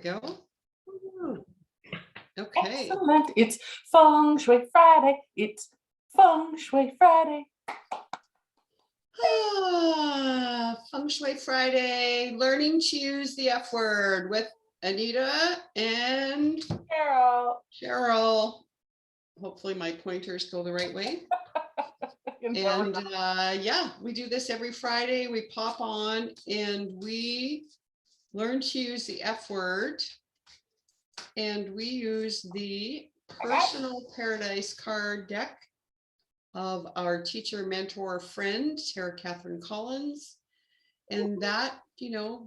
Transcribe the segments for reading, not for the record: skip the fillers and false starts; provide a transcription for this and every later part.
Go. Okay. Excellent. It's Feng Shui Friday. It's Feng Shui Friday. Feng Shui Friday, learning to use the F word with Anita and Cheryl. Hopefully my pointers go the right way. And yeah, we do this every Friday. We pop on and we learn to use the F word. And we use the Personal Paradise card deck of our teacher, mentor, friend, Sarah Catherine Collins. And that,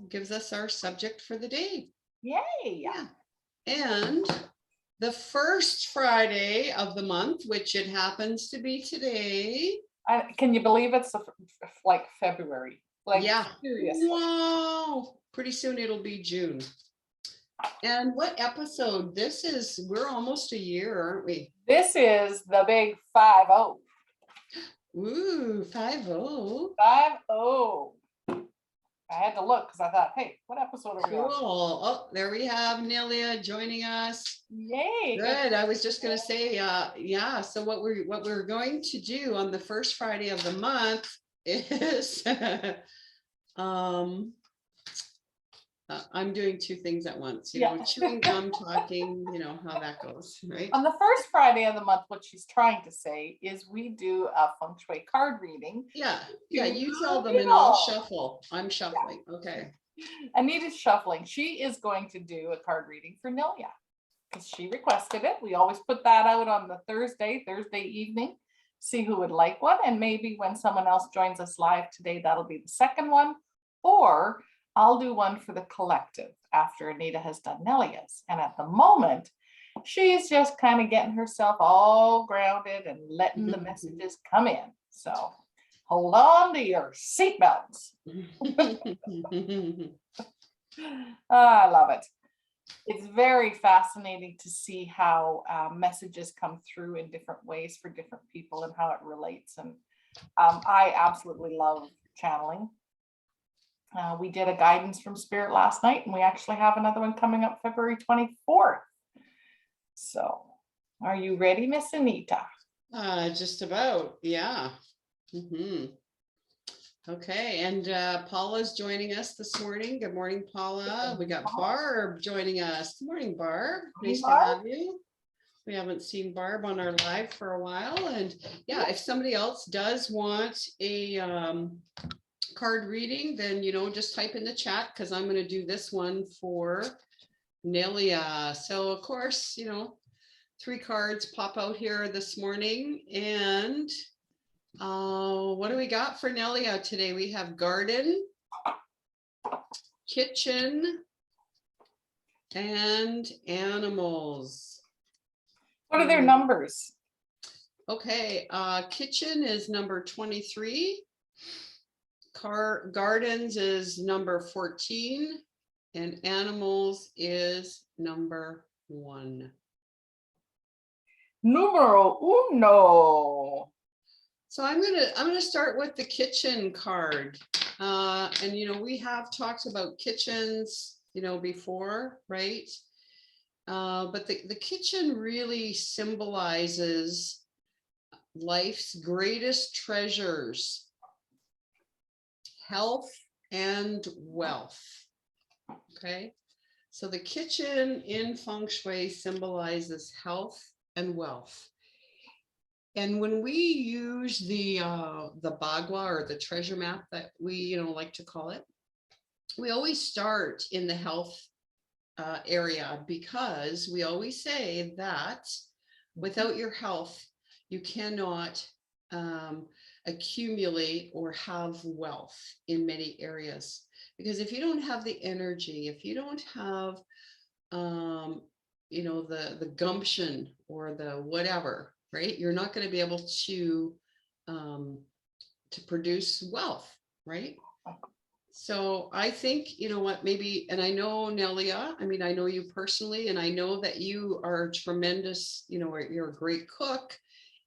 gives us our subject for the day. Yay. Yeah. And the first Friday of the month, which it happens to be today. Can you believe it's like February? Like, yeah. Seriously. Wow. Pretty soon it'll be June. And what episode? This is, we're almost a year, aren't we? This is the big 5-0. Ooh, 5-0. 5-0. I had to look because I thought, hey, what episode are we on? Cool. Oh, there we have Nelia joining us. Yay. Good. I was just going to say, yeah. So what we're going to do on the first Friday of the month is I'm doing two things at once, chewing gum, talking, how that goes, right? On the first Friday of the month, what she's trying to say is we do a Feng Shui card reading. Yeah, you tell them and I'll shuffle. I'm shuffling. Yeah. Okay. Anita's shuffling. She is going to do a card reading for Nelia because she requested it. We always put that out on the Thursday evening, see who would like one. And maybe when someone else joins us live today, that'll be the second one. Or I'll do one for the collective after Anita has done Nelia's. And at the moment, she's just kind of getting herself all grounded and letting the messages come in. So hold on to your seatbelts. I love it. It's very fascinating to see how messages come through in different ways for different people and how it relates. And I absolutely love channeling. We did a guidance from Spirit last night, and we actually have another one coming up February 24th. So are you ready, Miss Anita? Just about, yeah. Okay, and Paula's joining us this morning. Good morning, Paula. We got Barb joining us. Good morning, Barb. Nice to have you. We haven't seen Barb on our live for a while. And yeah, if somebody else does want a card reading, then just type in the chat because I'm going to do this one for Nelia. So of course, 3 cards pop out here this morning. And what do we got for Nelia today? We have garden, kitchen, and animals. What are their numbers? Okay, kitchen is number 23. Gardens is number 14 and animals is number 1. Numero uno. So I'm gonna start with the kitchen card. And we have talked about kitchens, before, right? But the kitchen really symbolizes life's greatest treasures. Health and wealth. Okay, so the kitchen in Feng Shui symbolizes health and wealth. And when we use the bagua or the treasure map that we like to call it, we always start in the health area because we always say that without your health, you cannot accumulate or have wealth in many areas. Because if you don't have the energy, if you don't have the gumption or the whatever, right, you're not going to be able to produce wealth, right? So I think, maybe, and I know Nelia, I know you personally, and I know that you are tremendous, you're a great cook.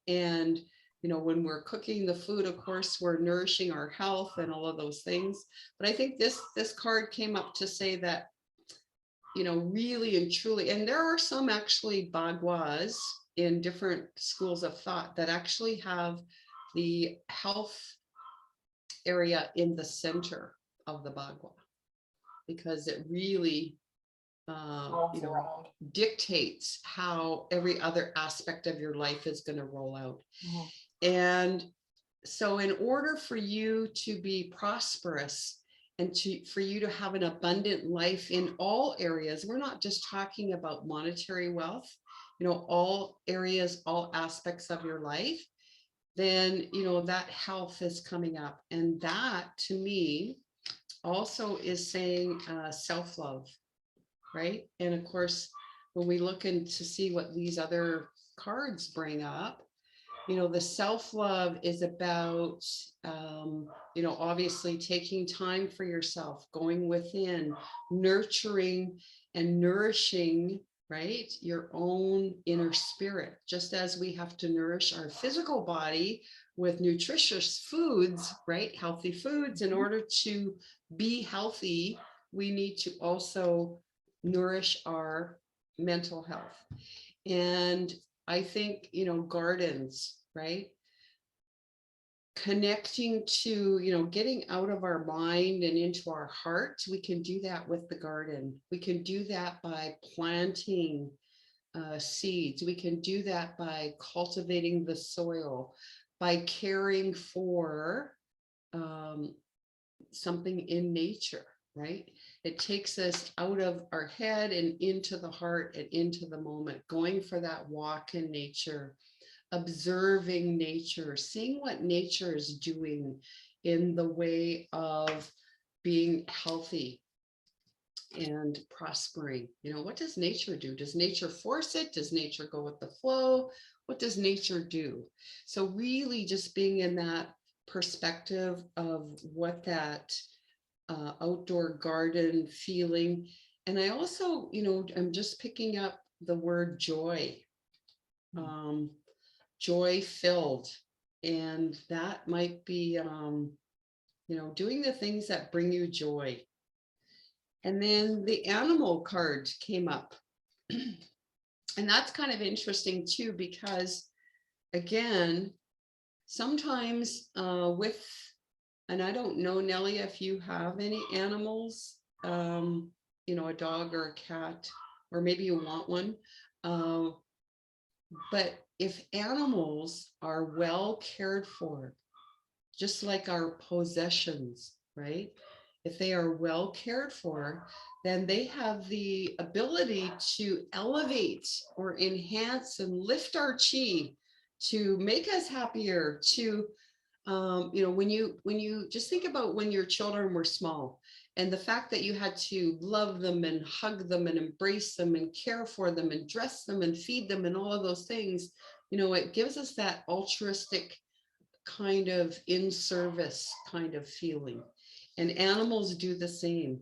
And when we're cooking the food, of course, we're nourishing our health and all of those things. But I think this card came up to say that really and truly, and there are some actually Bagwas in different schools of thought that actually have the health area in the center of the Bagua, because it really dictates how every other aspect of your life is going to roll out. And so in order for you to be prosperous and for you to have an abundant life in all areas, we're not just talking about monetary wealth, all areas, all aspects of your life, then, that health is coming up. And that to me also is saying self-love, right? And of course, when we look in to see what these other cards bring up, the self-love is about, obviously taking time for yourself, going within, nurturing and nourishing, right, your own inner spirit, just as we have to nourish our physical body with nutritious foods, right, healthy foods. In order to be healthy, we need to also nourish our mental health. And I think, gardens, right? Connecting to, getting out of our mind and into our heart, we can do that with the garden. We can do that by planting seeds. We can do that by cultivating the soil, by caring for something in nature, right? It takes us out of our head and into the heart and into the moment, going for that walk in nature, observing nature, seeing what nature is doing in the way of being healthy and prospering. What does nature do? Does nature force it? Does nature go with the flow? What does nature do? So really just being in that perspective of what that outdoor garden feeling. And I also, I'm just picking up the word joy, joy filled. And that might be, doing the things that bring you joy. And then the animal card came up. And that's kind of interesting too, because again, sometimes and I don't know, Nellie, if you have any animals, a dog or a cat, or maybe you want one. But if animals are well cared for, just like our possessions, right? If they are well cared for, then they have the ability to elevate or enhance and lift our chi, to make us happier, to when you just think about when your children were small, and the fact that you had to love them and hug them and embrace them and care for them and dress them and feed them and all of those things, it gives us that altruistic kind of in service kind of feeling. And animals do the same,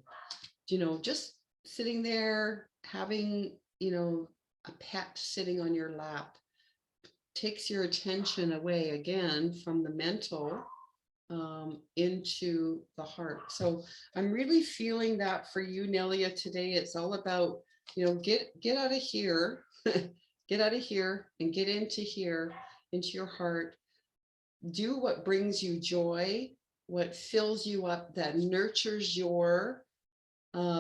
just sitting there having, a pet sitting on your lap takes your attention away again from the mental into the heart. So I'm really feeling that for you, Nelia, today. It's all about, get out of here, get out of here and get into here, into your heart. Do what brings you joy, what fills you up, that nurtures your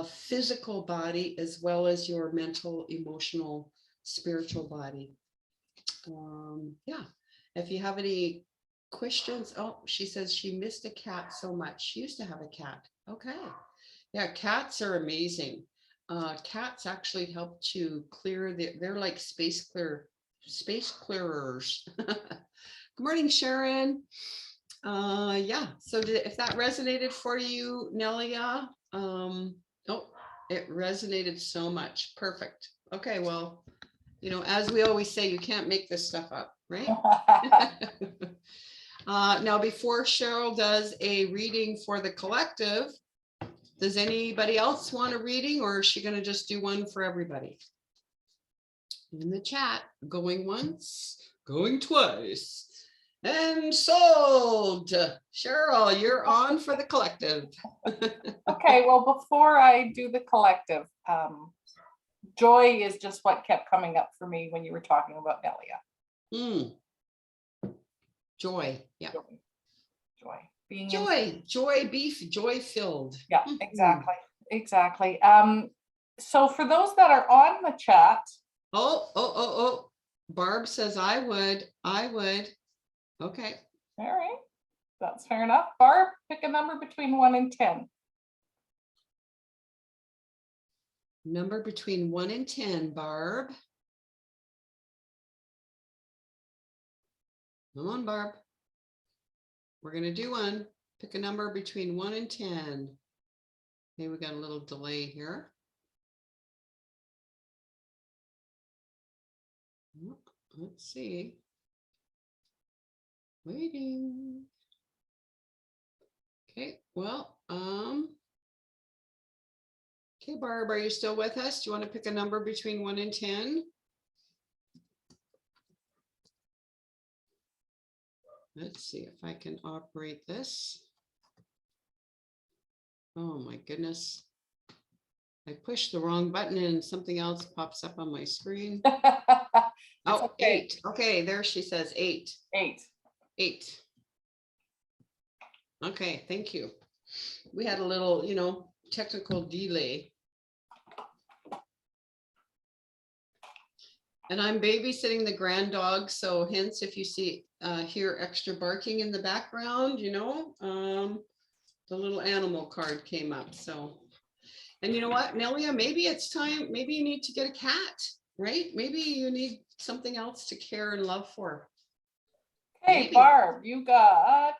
physical body as well as your mental, emotional, spiritual body. Yeah, if you have any questions. Oh, she says she missed a cat so much. She used to have a cat. Okay. Yeah, cats are amazing. Cats actually help to clear they're like space clearers. Good morning, Sharon. Yeah, so if that resonated for you, Nelia, oh, it resonated so much. Perfect. Okay, well, as we always say, you can't make this stuff up, right? Now, before Cheryl does a reading for the collective, does anybody else want a reading, or is she going to just do one for everybody? In the chat, going once, going twice. And sold. Cheryl, you're on for the collective. Okay, well, before I do the collective, Joy is just what kept coming up for me when you were talking about Nelia. Joy. Yeah. Joy. Being joy, joy filled. Yeah, exactly. Exactly. So for those that are on the chat. Oh. Barb says I would. Okay. All right. That's fair enough. Barb, pick a number between 1 and 10. Number between 1 and 10, Barb. Come on, Barb. We're going to do one. Pick a number between 1 and 10. Okay, we got a little delay here. Let's see. Waiting. Okay, well, okay, Barb, are you still with us? Do you want to pick a number between 1 and 10? Let's see if I can operate this. Oh my goodness. I pushed the wrong button and something else pops up on my screen. Oh, okay. 8. Okay, there she says 8. 8. Okay, thank you. We had a little, technical delay. And I'm babysitting the grand dog, so hence if you hear extra barking in the background, the little animal card came up. So, and you know what, Nelia, maybe it's time, maybe you need to get a cat, right? Maybe you need something else to care and love for. Okay, Maybe. Barb, you got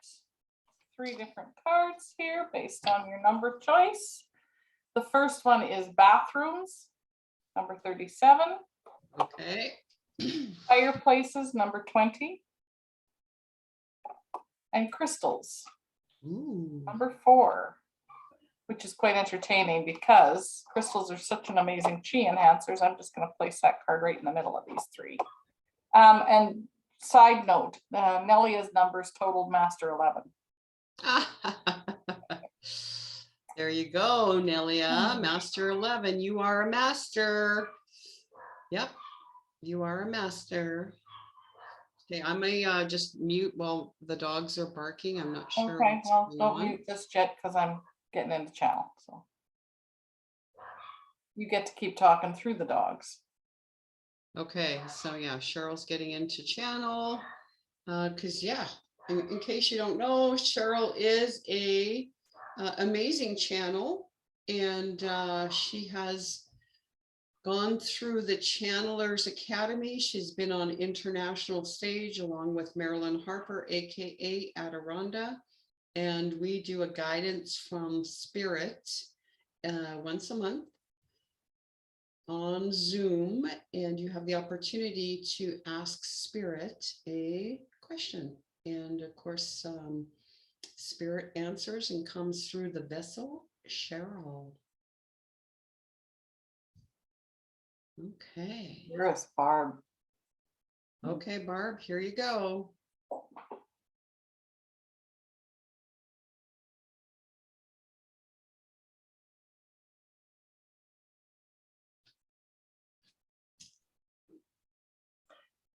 3 different cards here based on your number choice. The first one is bathrooms, number 37. Okay. Fireplaces, number 20. And crystals, number 4, which is quite entertaining because crystals are such an amazing chi enhancers. I'm just going to place that card right in the middle of these 3. And side note, Nelia's numbers totaled master 11. There you go, Nelia. Master 11. You are a master. Yep, you are a master. Okay, I may just mute while the dogs are barking. I'm not sure. Okay, well, don't mute just yet because I'm getting into channel. So you get to keep talking through the dogs. Okay, so yeah, Cheryl's getting into channel. Because in case you don't know, Cheryl is a amazing channel, and she has gone through the Channelers Academy. She's been on international stage along with Marilyn Harper, aka Adironda, and we do a guidance from Spirit once a month on Zoom, and you have the opportunity to ask Spirit a question. And of course, Spirit answers and comes through the vessel, Cheryl. Okay. Yes, Barb. Okay, Barb, here you go.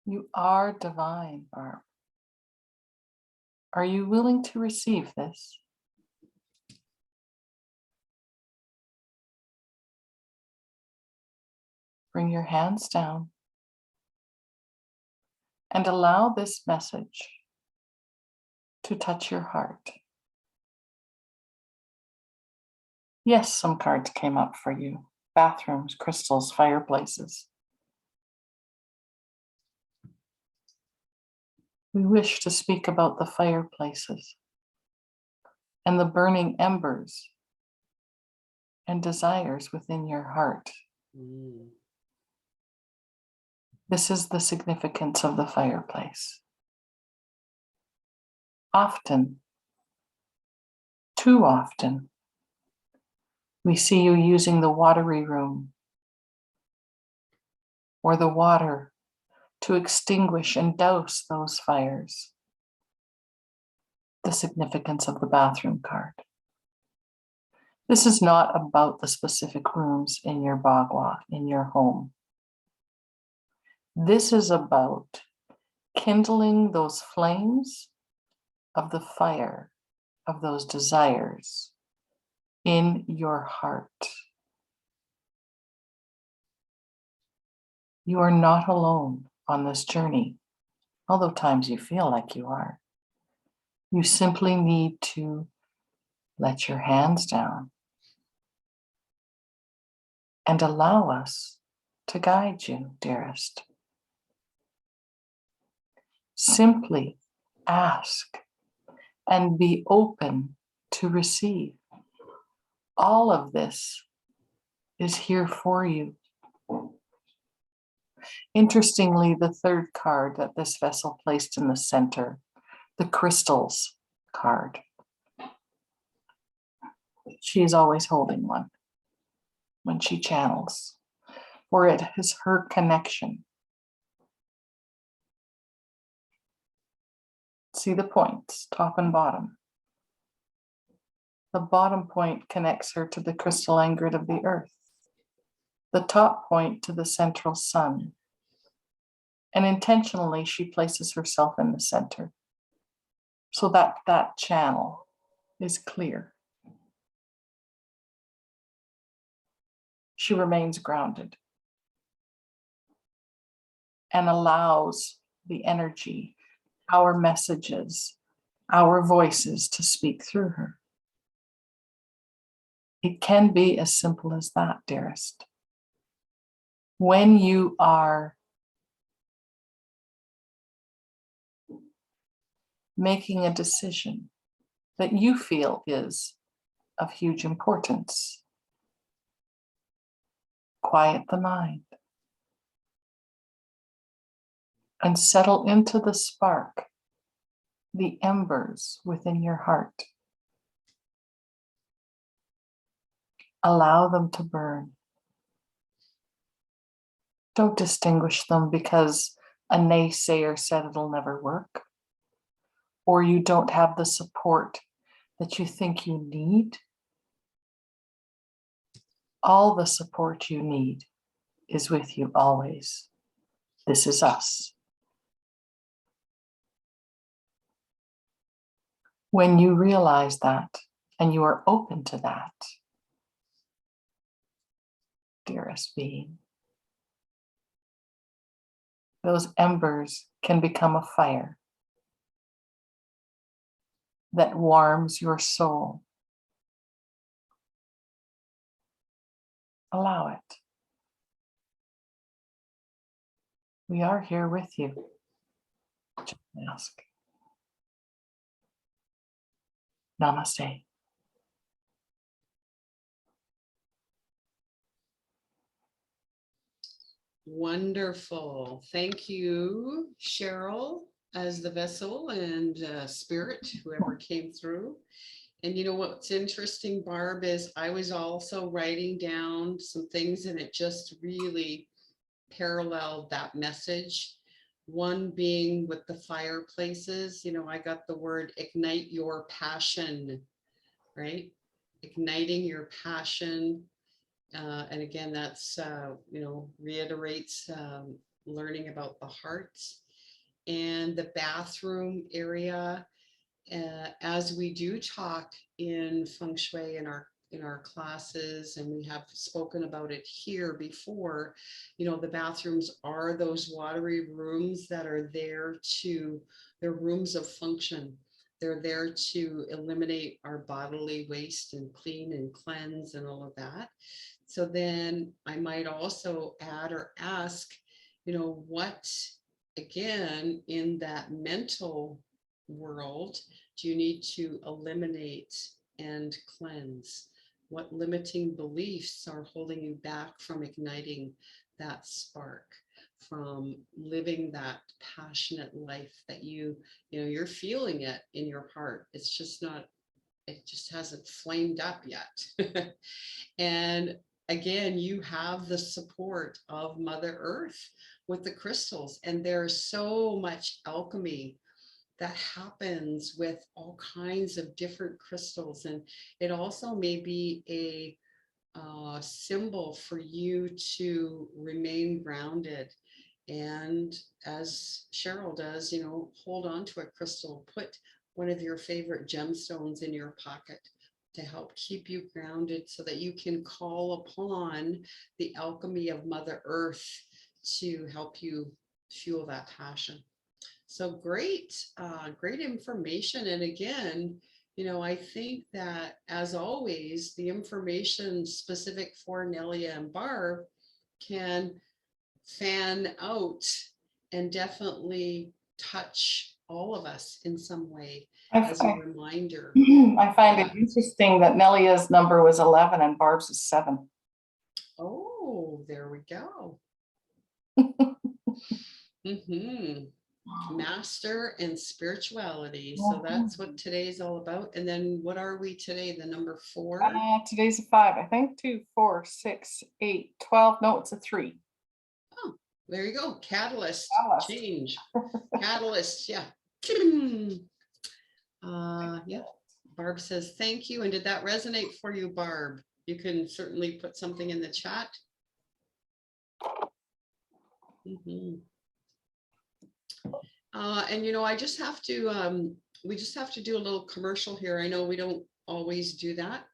You are divine, Barb. Are you willing to receive this? Bring your hands down and allow this message to touch your heart. Yes, some cards came up for you. Bathrooms, crystals, fireplaces. We wish to speak about the fireplaces and the burning embers and desires within your heart. This is the significance of the fireplace. Often, too often, we see you using the watery room or the water to extinguish and douse those fires. The significance of the bathroom card. This is not about the specific rooms in your bagua, in your home. This is about kindling those flames of the fire of those desires in your heart. You are not alone on this journey, although times you feel like you are. You simply need to let your hands down and allow us to guide you, dearest. Simply ask and be open to receive. All of this is here for you. Interestingly, the third card that this vessel placed in the center, the crystals card. She is always holding one when she channels, for it is her connection. See the points, top and bottom. The bottom point connects her to the crystalline grid of the earth. The top point to the central sun. And intentionally, she places herself in the center so that that channel is clear. She remains grounded and allows the energy, our messages, our voices to speak through her. It can be as simple as that, dearest. When you are making a decision that you feel is of huge importance, quiet the mind and settle into the spark, the embers within your heart. Allow them to burn. Don't distinguish them because a naysayer said it'll never work, or you don't have the support that you think you need. All the support you need is with you always. This is us. When you realize that and you are open to that, dearest being, those embers can become a fire that warms your soul. Allow it. We are here with you. Just ask. Namaste. Wonderful. Thank you, Cheryl, as the vessel and spirit, whoever came through. And you know what's interesting, Barb, is I was also writing down some things and it just really paralleled that message. One being with the fireplaces, you know, I got the word ignite your passion, right? Igniting your passion. And again, that's, you know, reiterates learning about the heart. And the bathroom area, as we do talk in Feng Shui in our classes, and we have spoken about it here before, you know, the bathrooms are those watery rooms that are there to, they're rooms of function. They're there to eliminate our bodily waste and clean and cleanse and all of that. So then I might also add or ask, you know, what, again, in that mental world, do you need to eliminate and cleanse? What limiting beliefs are holding you back from igniting that spark, from living that passionate life that you know, you're feeling it in your heart. It's just not, it just hasn't flamed up yet. And again, you have the support of Mother Earth with the crystals, and there's so much alchemy that happens with all kinds of different crystals. And it also may be a symbol for you to remain grounded. And as Cheryl does, you know, hold on to a crystal, put one of your favorite gemstones in your pocket to help keep you grounded so that you can call upon the alchemy of Mother Earth to help you fuel that passion. So great, great information. And again, you know, I think that as always, the information specific for Nelia and Barb can fan out and definitely touch all of us in some way as a reminder. I find it interesting that Nelia's number was 11 and Barb's is 7. Oh, there we go. Master and spirituality. So that's what today's all about. And then what are we today? The number 4? Today's a 5, I think. 2, 4, 6, 8, 12. No, it's a 3. Oh, there you go. Catalyst. Change. Catalyst. Yeah. Yeah. Barb says thank you. And did that resonate for you, Barb? You can certainly put something in the chat. And you know, I just have to we just have to do a little commercial here. I know we don't always do that.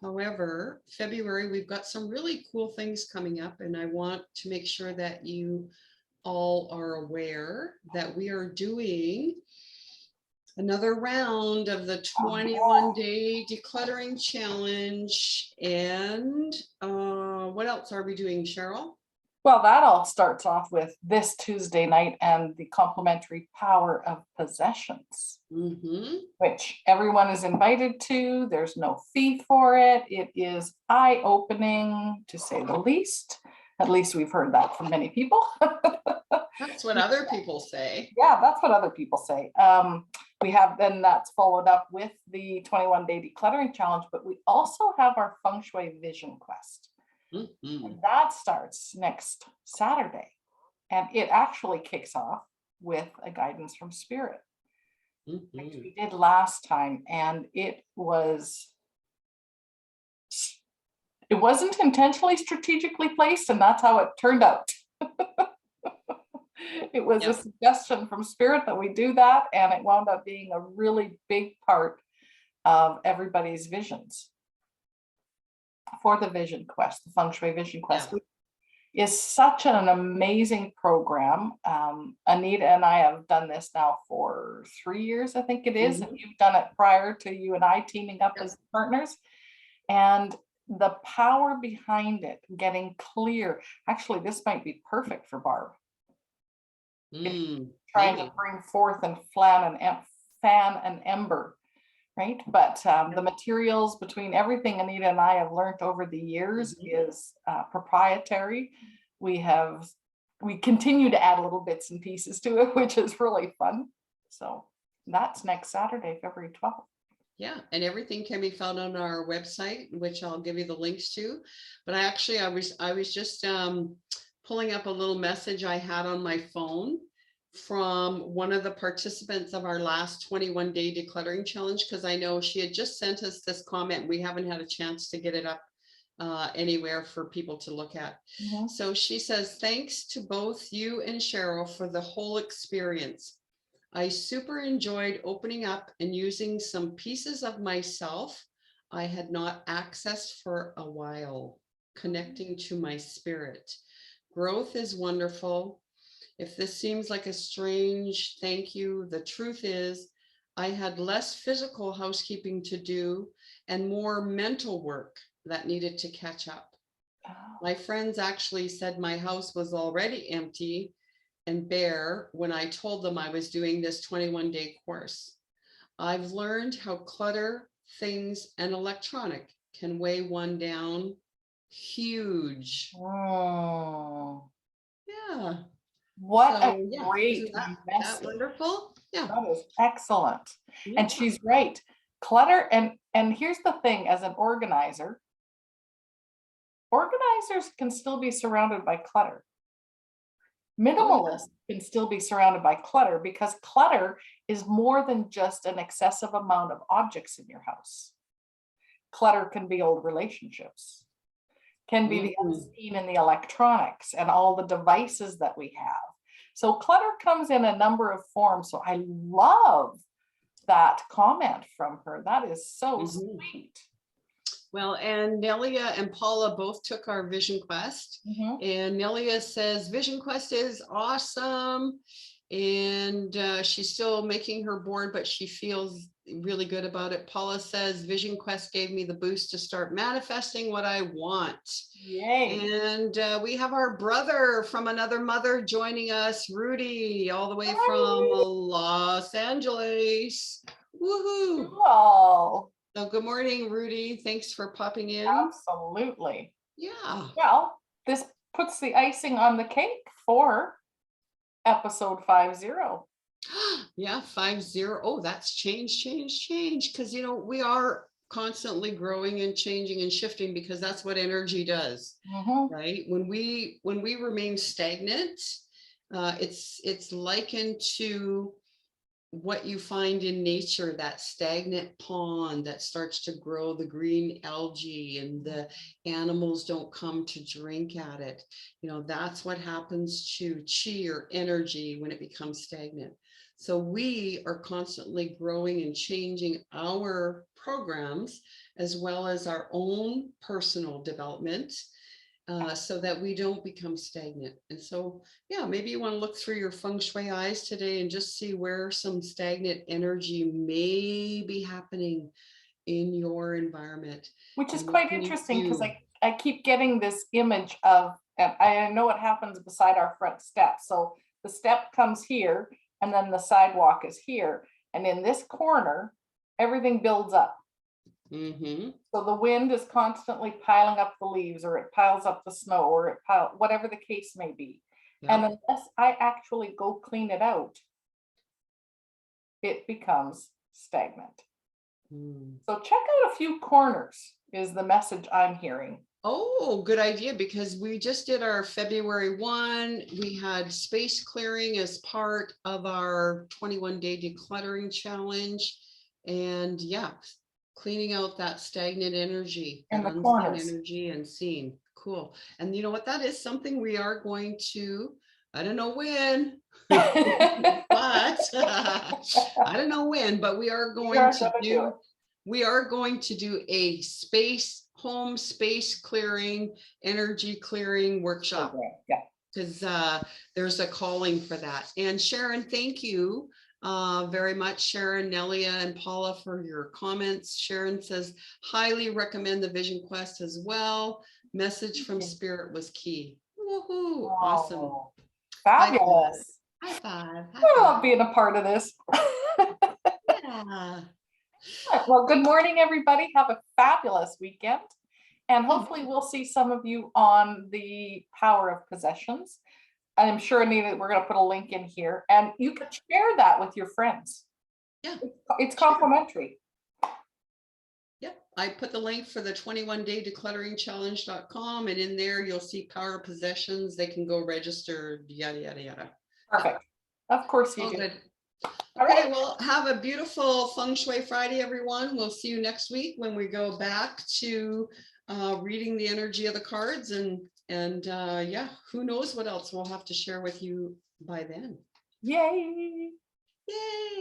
However, February, we've got some really cool things coming up, and I want to make sure that you all are aware that we are doing another round of the 21-day decluttering challenge. And what else are we doing, Cheryl? Well, that all starts off with this Tuesday night and the complimentary power of possessions, which everyone is invited to. There's no fee for it. It is eye-opening, to say the least. At least we've heard that from many people. That's what other people say. Yeah, that's what other people say. We have then that's followed up with the 21-day decluttering challenge, but we also have our Feng Shui vision quest. And that starts next Saturday, and it actually kicks off with a guidance from Spirit, which we did last time, and it wasn't intentionally strategically placed, and that's how it turned out. It was a suggestion from Spirit that we do that, and it wound up being a really big part of everybody's visions for the vision quest, the Feng Shui vision quest. Is such an amazing program. Anita and I have done this now for 3 years, I think it is, and you've done it prior to you and I teaming up as partners. And the power behind it, getting clear. Actually, this might be perfect for Barb. Trying to bring forth and fan an ember, right? But the materials between everything Anita and I have learned over the years is proprietary. We continue to add little bits and pieces to it, which is really fun. So that's next Saturday, February 12th. Yeah, and everything can be found on our website, which I'll give you the links to. But I was just pulling up a little message I had on my phone from one of the participants of our last 21-day decluttering challenge, because I know she had just sent us this comment. We haven't had a chance to get it up anywhere for people to look at. So she says, thanks to both you and Cheryl for the whole experience. I super enjoyed opening up and using some pieces of myself I had not accessed for a while, connecting to my spirit. Growth is wonderful. If this seems like a strange thank you, the truth is I had less physical housekeeping to do and more mental work that needed to catch up. My friends actually said my house was already empty and bare when I told them I was doing this 21-day course. I've learned how clutter, things, and electronic can weigh one down huge. Oh. Yeah. What a great message. That wonderful? Yeah. That is excellent. Yeah. And she's right. Clutter, and here's the thing, as an organizers can still be surrounded by clutter. Minimalist can still be surrounded by clutter because clutter is more than just an excessive amount of objects in your house. Clutter can be old relationships, can be the unseen in the electronics and all the devices that we have. So clutter comes in a number of forms. So I love that comment from her. That is so sweet. Well, and Nelia and Paula both took our Vision Quest. And Nelia says Vision Quest is awesome. And she's still making her board, but she feels really good about it. Paula says Vision Quest gave me the boost to start manifesting what I want. Yay. And we have our brother from another mother joining us, Rudy, all the way from Los Angeles. Woohoo. Cool. So good morning, Rudy. Thanks for popping in. Absolutely. Yeah. Well, this puts the icing on the cake for episode 50. Yeah, 50. Oh, that's change. Because, you know, we are constantly growing and changing and shifting because that's what energy does, right? When we remain stagnant, it's likened to what you find in nature, that stagnant pond that starts to grow the green algae and the animals don't come to drink at it. You know, that's what happens to chi or energy when it becomes stagnant. So we are constantly growing and changing our programs as well as our own personal development. So that we don't become stagnant. And so, yeah, maybe you want to look through your Feng Shui eyes today and just see where some stagnant energy may be happening in your environment. Which is quite interesting because I keep getting this image of, and I know what happens beside our front step. So the step comes here and then the sidewalk is here. And in this corner, everything builds up. So the wind is constantly piling up the leaves, or it piles up the snow, or it whatever the case may be. And unless I actually go clean it out, it becomes stagnant. So check out a few corners is the message I'm hearing. Oh, good idea, because we just did our February 1. We had space clearing as part of our 21-day decluttering challenge. And yeah, cleaning out that stagnant energy and the corners, energy and seeing. Cool. And you know what? That is something we are going to, I don't know when, but I don't know when, but we are going to do a home space clearing, energy clearing workshop. Because there's a calling for that. And Sharon, thank you very much, Sharon, Nelia, and Paula, for your comments. Sharon says, highly recommend the Vision Quest as well. Message from Spirit was key. Woohoo! Awesome. Fabulous. High five. I love being a part of this. Yeah. Well, good morning, everybody. Have a fabulous weekend. And hopefully we'll see some of you on the Power of Possessions. I'm sure, Anita, we're going to put a link in here and you can share that with your friends. Yeah. It's complimentary. Yep. I put the link for the 21-day decluttering challenge.com, and in there you'll see Power of Possessions. They can go register, yada, yada, yada. Perfect. Of course you do. Good. Okay, well, have a beautiful Feng Shui Friday, everyone. We'll see you next week when we go back to reading the energy of the cards, and yeah, who knows what else we'll have to share with you by then. Yay. Yay.